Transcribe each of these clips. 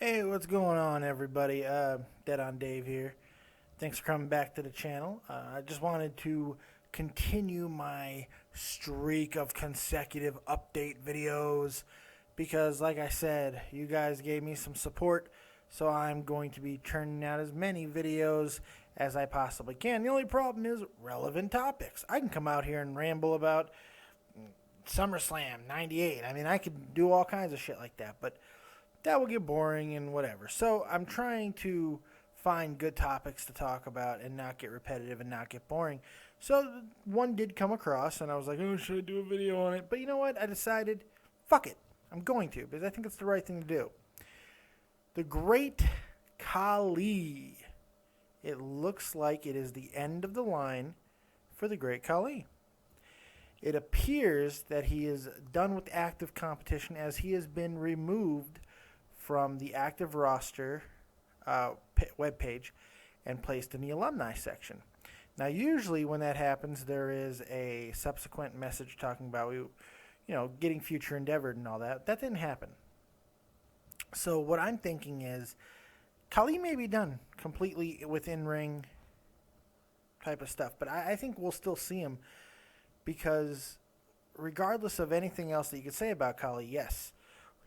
Hey, what's going on, everybody? Dead on Dave here. Thanks for coming back to the channel. I just wanted to continue my streak of consecutive update videos because, like I said, you guys gave me some support, so I'm going to be churning out as many videos as I possibly can. The only problem is relevant topics. I can come out here and ramble about SummerSlam 98. I mean, I could do all kinds of shit like that, but that will get boring and whatever. So I'm trying to find good topics to talk about and not get repetitive and not get boring. So one did come across, and I was like, oh, should I do a video on it? But you know what? I decided, fuck it. I'm going to, because I think it's the right thing to do. The Great Khali. It looks like it is the end of the line for the Great Khali. It appears that he is done with active competition as he has been removed from the active roster webpage and placed in the alumni section. Now, usually when that happens, there is a subsequent message talking about, getting future endeavored and all that. That didn't happen. So what I'm thinking is Khali may be done completely with in-ring type of stuff, but I think we'll still see him because regardless of anything else that you could say about Khali, yes,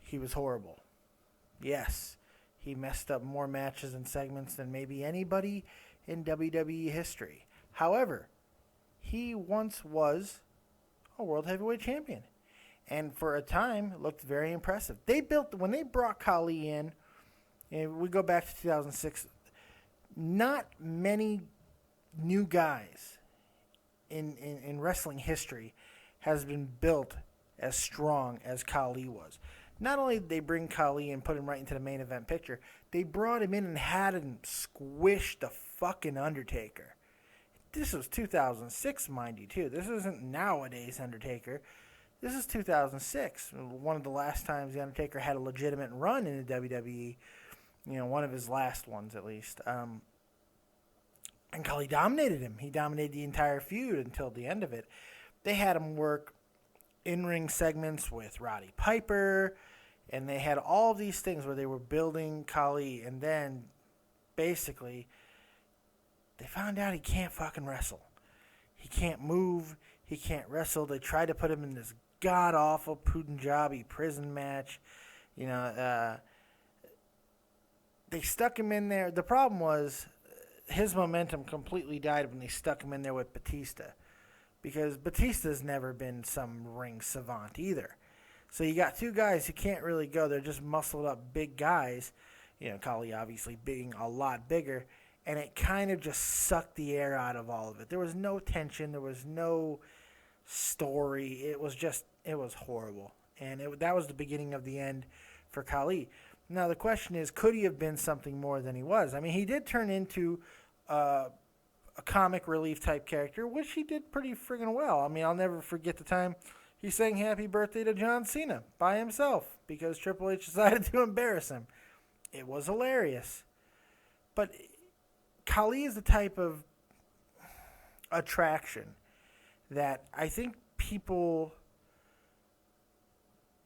he was horrible. Yes, he messed up more matches and segments than maybe anybody in WWE history. However, he once was a World Heavyweight Champion. And for a time, looked very impressive. When they brought Khali in, and we go back to 2006, not many new guys in wrestling history has been built as strong as Khali was. Not only did they bring Khali and put him right into the main event picture, they brought him in and had him squish the fucking Undertaker. This was 2006, mind you, too. This isn't nowadays Undertaker. This is 2006, one of the last times the Undertaker had a legitimate run in the WWE. One of his last ones, at least. And Khali dominated him. He dominated the entire feud until the end of it. They had him work in-ring segments with Roddy Piper, and they had all these things where they were building Khali, and then basically they found out he can't fucking wrestle. He can't move. He can't wrestle. They tried to put him in this god-awful Punjabi prison match. They stuck him in there. The problem was his momentum completely died when they stuck him in there with Batista, because Batista's never been some ring savant either. So you got two guys who can't really go. They're just muscled up big guys. Khali obviously being a lot bigger, and it kind of just sucked the air out of all of it. There was no tension. There was no story. It was horrible. And that was the beginning of the end for Khali. Now the question is, could he have been something more than he was? I mean, he did turn into a comic relief type character, which he did pretty friggin' well. I mean, I'll never forget the time he sang happy birthday to John Cena by himself because Triple H decided to embarrass him. It was hilarious. But Khali is the type of attraction that I think people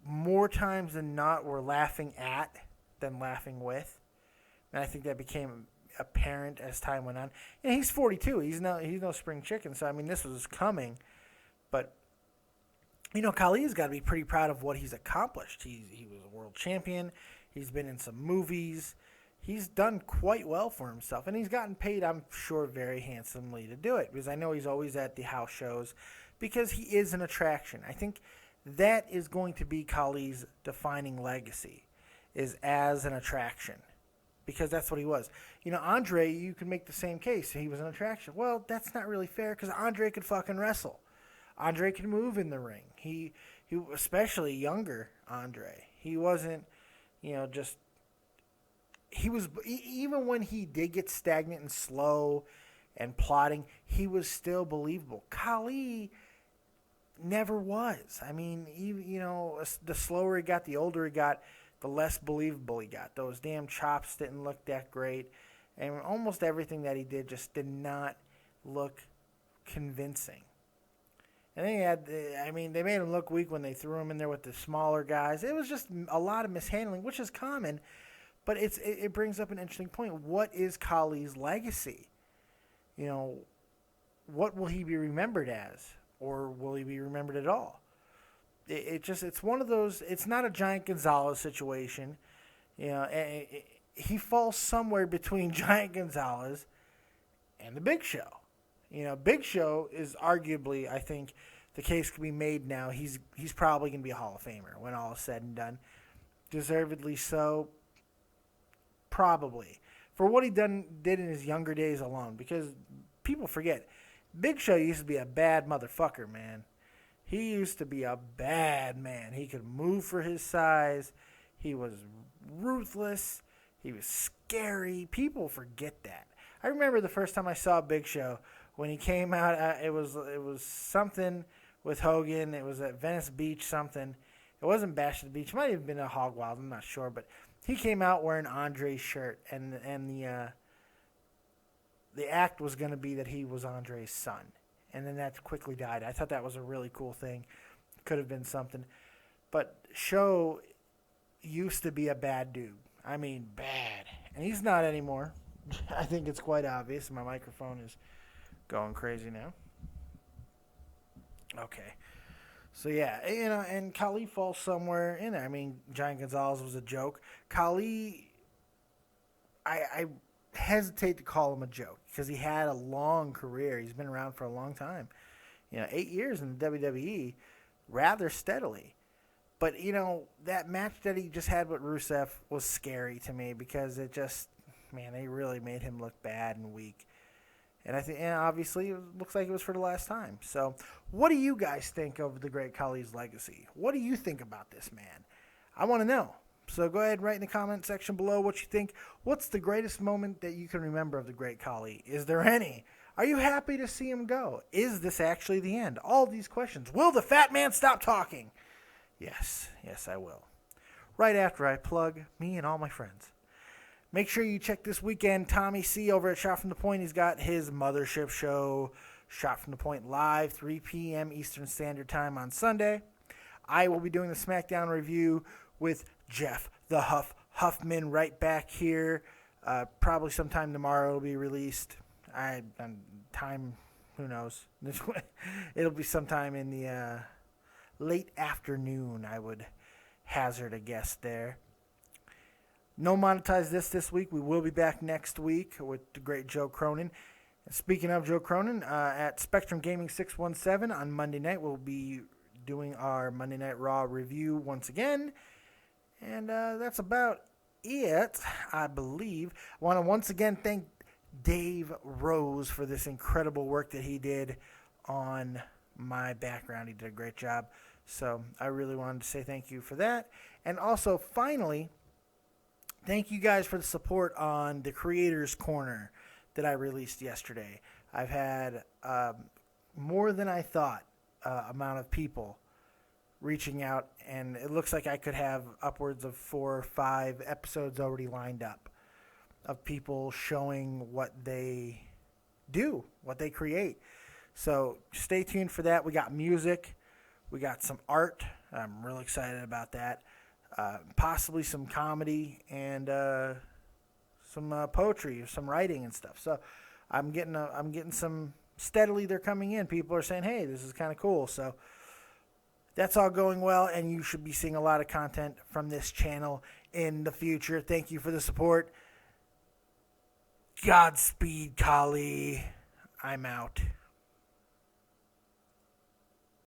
more times than not were laughing at than laughing with. And I think that became apparent as time went on. And he's 42. He's no spring chicken. So, I mean, this was coming. But, Khali's got to be pretty proud of what he's accomplished. He was a world champion. He's been in some movies. He's done quite well for himself. And he's gotten paid, I'm sure, very handsomely to do it. Because I know he's always at the house shows because he is an attraction. I think that is going to be Khali's defining legacy, is as an attraction. Because that's what he was. Andre, you can make the same case. He was an attraction. Well, that's not really fair because Andre could fucking wrestle. Andre could move in the ring. He especially younger Andre. He wasn't, he was, even when he did get stagnant and slow and plodding, he was still believable. Khali never was. I mean, the slower he got, the older he got, the less believable he got. Those damn chops didn't look that great. And almost everything that he did just did not look convincing. And they made him look weak when they threw him in there with the smaller guys. It was just a lot of mishandling, which is common. But it brings up an interesting point. What is Khali's legacy? You know, what will he be remembered as? Or will he be remembered at all? It's one of those, it's not a Giant Gonzalez situation. You know, he falls somewhere between Giant Gonzalez and the Big Show. You know, Big Show is arguably, I think, the case can be made now. He's probably going to be a Hall of Famer when all is said and done. Deservedly so, probably. For what he did in his younger days alone. Because people forget, Big Show used to be a bad motherfucker, man. He used to be a bad man. He could move for his size. He was ruthless. He was scary. People forget that. I remember the first time I saw Big Show when he came out. It was something with Hogan. It was at Venice Beach something. It wasn't Bash at the Beach. It might have been a Hog Wild. I'm not sure, but he came out wearing Andre's shirt, and the act was going to be that he was Andre's son, and then that quickly died. I thought that was a really cool thing. Could have been something, but Show used to be a bad dude. I mean, bad, and he's not anymore. I think it's quite obvious. My microphone is going crazy now. Okay. So, yeah, you know, and Khali falls somewhere in there. I mean, Giant Gonzalez was a joke. Khali, I hesitate to call him a joke because he had a long career. He's been around for a long time. You know, 8 years in the WWE, rather steadily. But, you know, that match that he just had with Rusev was scary to me because it just, man, they really made him look bad and weak. And I think, and obviously, it looks like it was for the last time. So, what do you guys think of the great Khali's legacy? What do you think about this man? I want to know. So, go ahead and write in the comment section below what you think. What's the greatest moment that you can remember of the great Khali? Is there any? Are you happy to see him go? Is this actually the end? All these questions. Will the fat man stop talking? Yes, I will. Right after I plug me and all my friends. Make sure you check this weekend Tommy C over at Shot from the Point. He's got his mothership show, Shot from the Point Live, 3 p.m. Eastern Standard Time on Sunday. I will be doing the SmackDown review with Jeff the Huffman right back here. Probably sometime tomorrow it'll be released. Time, who knows? It'll be sometime in the late afternoon, I would hazard a guess there. No monetize this week. We will be back next week with the great Joe Cronin. And speaking of Joe Cronin, at Spectrum Gaming 617 on Monday night, we'll be doing our Monday Night Raw review once again. And that's about it, I believe. I want to once again thank Dave Rose for this incredible work that he did on my background. He did a great job. So I really wanted to say thank you for that. And also, finally, thank you guys for the support on the Creators Corner that I released yesterday. I've had more than I thought amount of people reaching out, and it looks like I could have upwards of 4 or 5 episodes already lined up of people showing what they do, what they create. So stay tuned for that. We got music. We got some art. I'm really excited about that. Possibly some comedy and some poetry, some writing and stuff. So I'm getting some steadily. They're coming in. People are saying, "Hey, this is kind of cool." So that's all going well, and you should be seeing a lot of content from this channel in the future. Thank you for the support. Godspeed, Khali. I'm out.